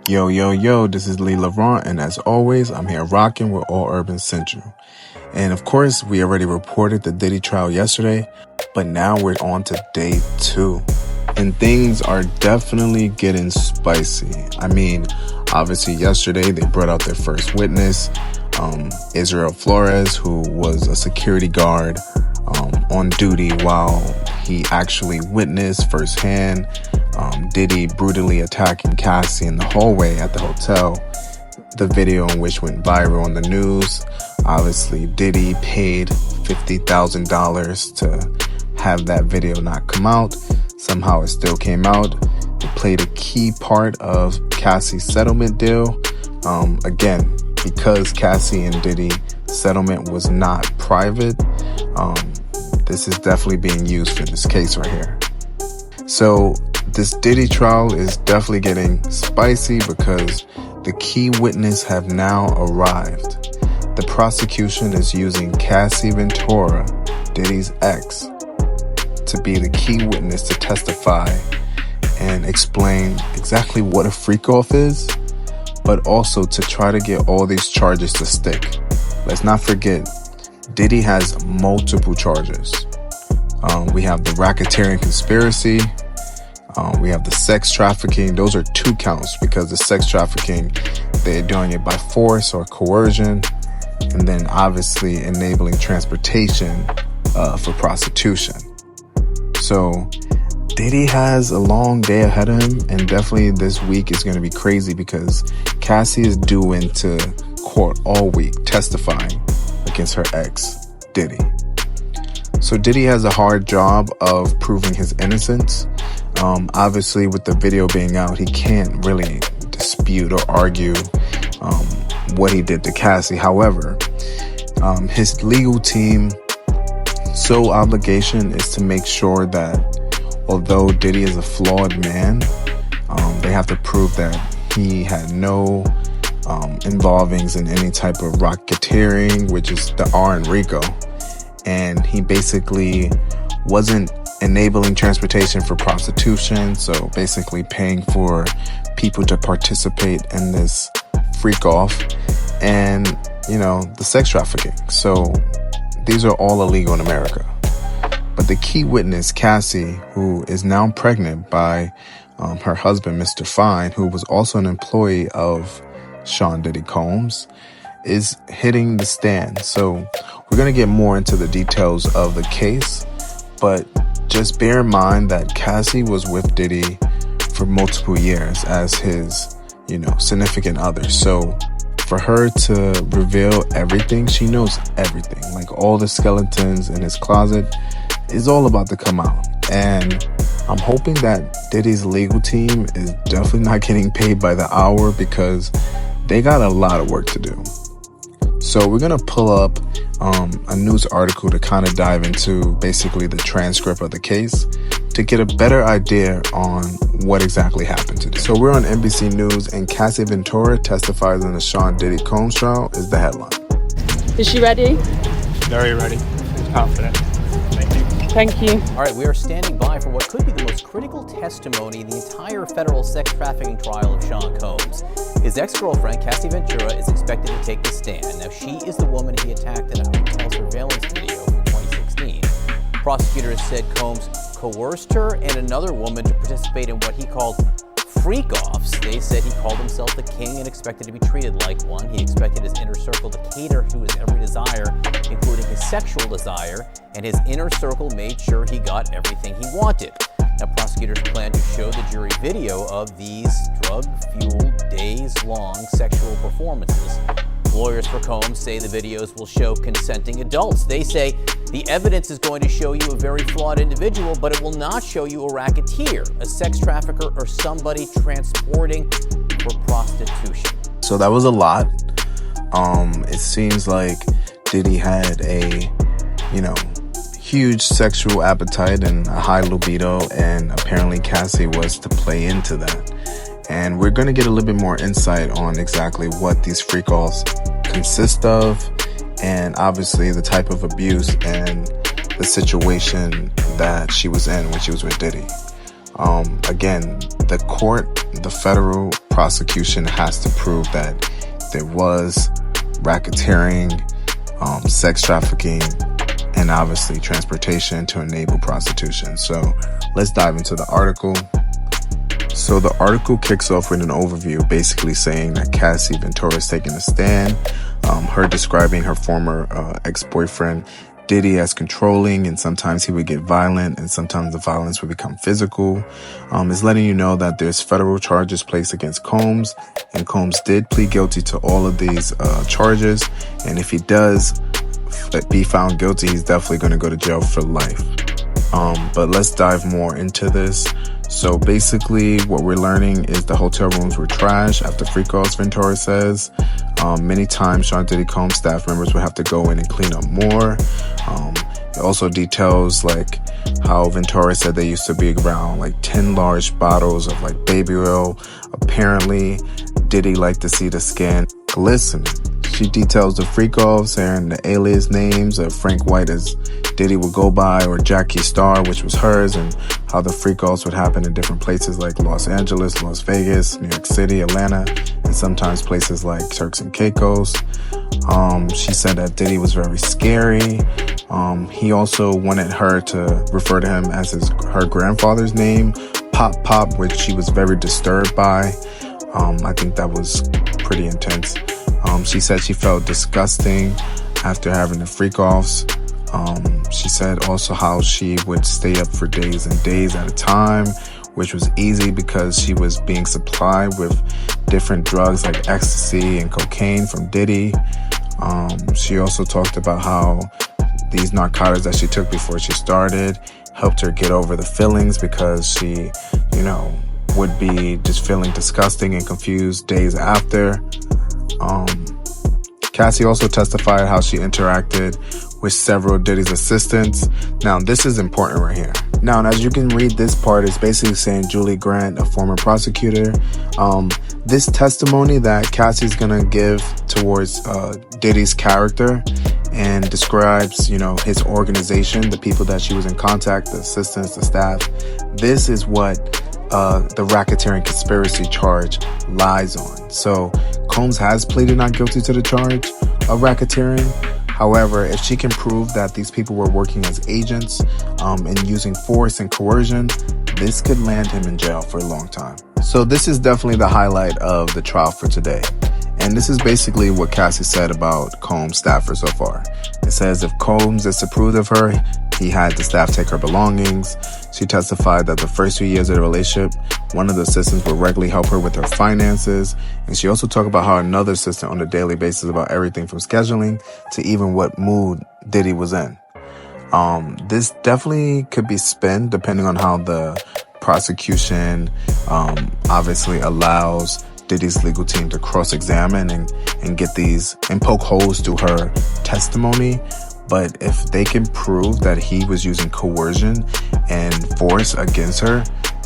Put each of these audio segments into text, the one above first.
Yo, yo, yo, this is Lee Laurent, and as always, I'm here rocking with All Urban Central. And of course, we already reported the Diddy trial yesterday, but now we're on to day 2. And things are definitely getting spicy. I mean, obviously yesterday they brought out their first witness, Israel Flores, who was a security guard on duty while he actually witnessed firsthand Diddy brutally attacking Cassie in the hallway at the hotel. The video in which went viral on the news. Obviously, Diddy paid $50,000 to have that video not come out. Somehow it still came out. It played a key part of Cassie's settlement deal. Again, because Cassie and Diddy settlement was not private, this is definitely being used for this case right here. So this Diddy trial is definitely getting spicy because the key witness have now arrived. The prosecution is using Cassie Ventura, Diddy's ex, to be the key witness to testify and explain exactly what a freak-off is, but also to try to get all these charges to stick. Let's not forget, Diddy has multiple charges. We have the racketeering conspiracy. We have the sex trafficking. Those are 2 counts because the sex trafficking, they're doing it by force or coercion. And then obviously enabling transportation for prostitution. So Diddy has a long day ahead of him, and definitely this week is going to be crazy because Cassie is due into court all week testifying against her ex, Diddy. So Diddy has a hard job of proving his innocence. Obviously, with the video being out, he can't really dispute or argue what he did to Cassie. However, his legal team sole obligation is to make sure that although Diddy is a flawed man, they have to prove that he had no involvings in any type of racketeering, which is the R in RICO. And he basically wasn't enabling transportation for prostitution, so basically paying for people to participate in this freak off, and the sex trafficking. So these are all illegal in America. But the key witness, Cassie, who is now pregnant by her husband, Mr. Fine, who was also an employee of Sean Diddy Combs, is hitting the stand. So we're going to get more into the details of the case, but just bear in mind that Cassie was with Diddy for multiple years as his, significant other. So for her to reveal everything, she knows everything. Like all the skeletons in his closet is all about to come out. And I'm hoping that Diddy's legal team is definitely not getting paid by the hour because they got a lot of work to do. So we're going to pull up a news article to kind of dive into basically the transcript of the case to get a better idea on what exactly happened today. So we're on NBC News, and Cassie Ventura testifies in the Sean Diddy Combs trial is the headline. Is she ready? Very ready. Confident. Thank you. Thank you. All right, we are standing by for what could be the most critical testimony in the entire federal sex trafficking trial of Sean Combs. His ex-girlfriend, Cassie Ventura, is expected to take the stand. Now, she is the woman he attacked in a hotel surveillance video from 2016. Prosecutors said Combs coerced her and another woman to participate in what he called freak-offs. They said he called himself the king and expected to be treated like one. He expected his inner circle to cater to his every desire, including his sexual desire, and his inner circle made sure he got everything he wanted. Now, prosecutors plan to show the jury video of these drug-fueled, days-long sexual performances. Lawyers for Combs say the videos will show consenting adults. They say the evidence is going to show you a very flawed individual, but it will not show you a racketeer, a sex trafficker, or somebody transporting for prostitution. So that was a lot. It seems like Diddy had a, huge sexual appetite and a high libido, and apparently Cassie was to play into that. And we're going to get a little bit more insight on exactly what these freak-offs consist of, and obviously the type of abuse and the situation that she was in when she was with Diddy. Again, the federal prosecution has to prove that there was racketeering, sex trafficking, and obviously transportation to enable prostitution. So let's dive into the article. So the article kicks off with an overview basically saying that Cassie Ventura is taking a stand, her describing her former ex-boyfriend Diddy as controlling, and sometimes he would get violent, and sometimes the violence would become physical. Is letting you know that there's federal charges placed against Combs, and Combs did plead guilty to all of these charges, and if he does be found guilty, he's definitely going to go to jail for life. But let's dive more into this. So basically what we're learning is the hotel rooms were trash after freak-offs, Ventura says. Many times Sean Diddy Combs staff members would have to go in and clean up more. It also details like how Ventura said there used to be around like 10 large bottles of like baby oil. Apparently Diddy liked to see the skin glistening. She details the freak-offs and the alias names of Frank White as Diddy would go by, or Jackie Star, which was hers, and how the freak-offs would happen in different places like Los Angeles, Las Vegas, New York City, Atlanta, and sometimes places like Turks and Caicos. She said that Diddy was very scary. He also wanted her to refer to him as her grandfather's name, Pop Pop, which she was very disturbed by. I think that was pretty intense. She said she felt disgusting after having the freak-offs. She said also how she would stay up for days and days at a time, which was easy because she was being supplied with different drugs like ecstasy and cocaine from Diddy. She also talked about how these narcotics that she took before she started helped her get over the feelings, because she, would be just feeling disgusting and confused days after. Cassie also testified how she interacted with several Diddy's assistants. Now, this is important right here. Now, as you can read, this part is basically saying Julie Grant, a former prosecutor, this testimony that Cassie's gonna give towards Diddy's character and describes, his organization, the people that she was in contact, the assistants, the staff. This is what the racketeering conspiracy charge lies on. So Combs has pleaded not guilty to the charge of racketeering. However, if she can prove that these people were working as agents and using force and coercion, this could land him in jail for a long time. So this is definitely the highlight of the trial for today. And this is basically what Cassie said about Combs' staffer so far. It says if Combs disapproved of her, he had the staff take her belongings. She testified that the first 2 years of the relationship, one of the assistants would regularly help her with her finances. And she also talked about how another assistant on a daily basis about everything from scheduling to even what mood Diddy was in. This definitely could be spin depending on how the prosecution obviously allows Diddy's legal team to cross-examine and get these and poke holes through her testimony. But if they can prove that he was using coercion and force against her,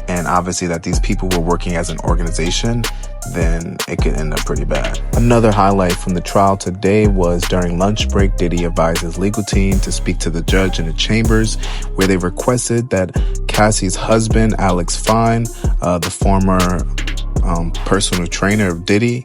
and obviously that these people were working as an organization, then it could end up pretty bad. Another highlight from the trial today was during lunch break, Diddy advised his legal team to speak to the judge in the chambers, where they requested that Cassie's husband, Alex Fine, the former personal trainer of Diddy,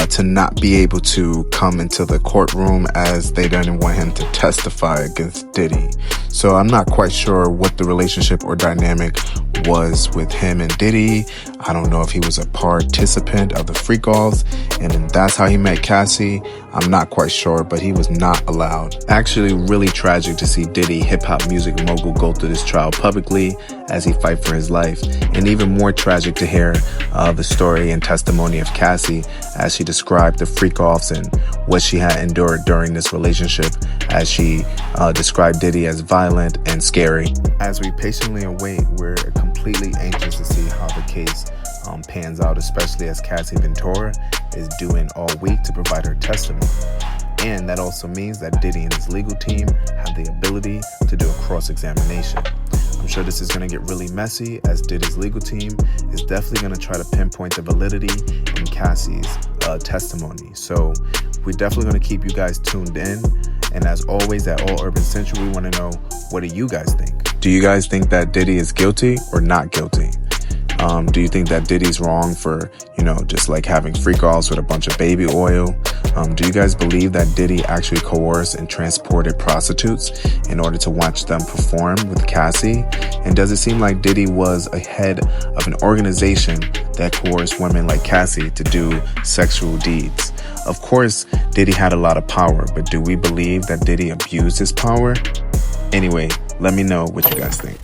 to not be able to come into the courtroom as they didn't want him to testify against Diddy. So I'm not quite sure what the relationship or dynamic was with him and Diddy. I don't know if he was a participant of the freak-offs and then that's how he met Cassie. I'm not quite sure, but he was not allowed. Actually, really tragic to see Diddy, hip-hop music mogul, go through this trial publicly as he fight for his life. And even more tragic to hear the story and testimony of Cassie as she described the freak-offs and what she had endured during this relationship, as she described Diddy as violent and scary. As we patiently await, we're completely anxious to see how the case pans out, especially as Cassie Ventura is due in all week to provide her testimony. And that also means that Diddy and his legal team have the ability to do a cross-examination. I'm sure this is going to get really messy, as Diddy's legal team is definitely going to try to pinpoint the validity in Cassie's testimony. So we're definitely going to keep you guys tuned in. And as always, at All Urban Central, we want to know, what do you guys think? Do you guys think that Diddy is guilty or not guilty? Do you think that Diddy's wrong for, just like having freak-offs with a bunch of baby oil? Do you guys believe that Diddy actually coerced and transported prostitutes in order to watch them perform with Cassie? And does it seem like Diddy was a head of an organization that coerced women like Cassie to do sexual deeds? Of course, Diddy had a lot of power, but do we believe that Diddy abused his power? Anyway, let me know what you guys think.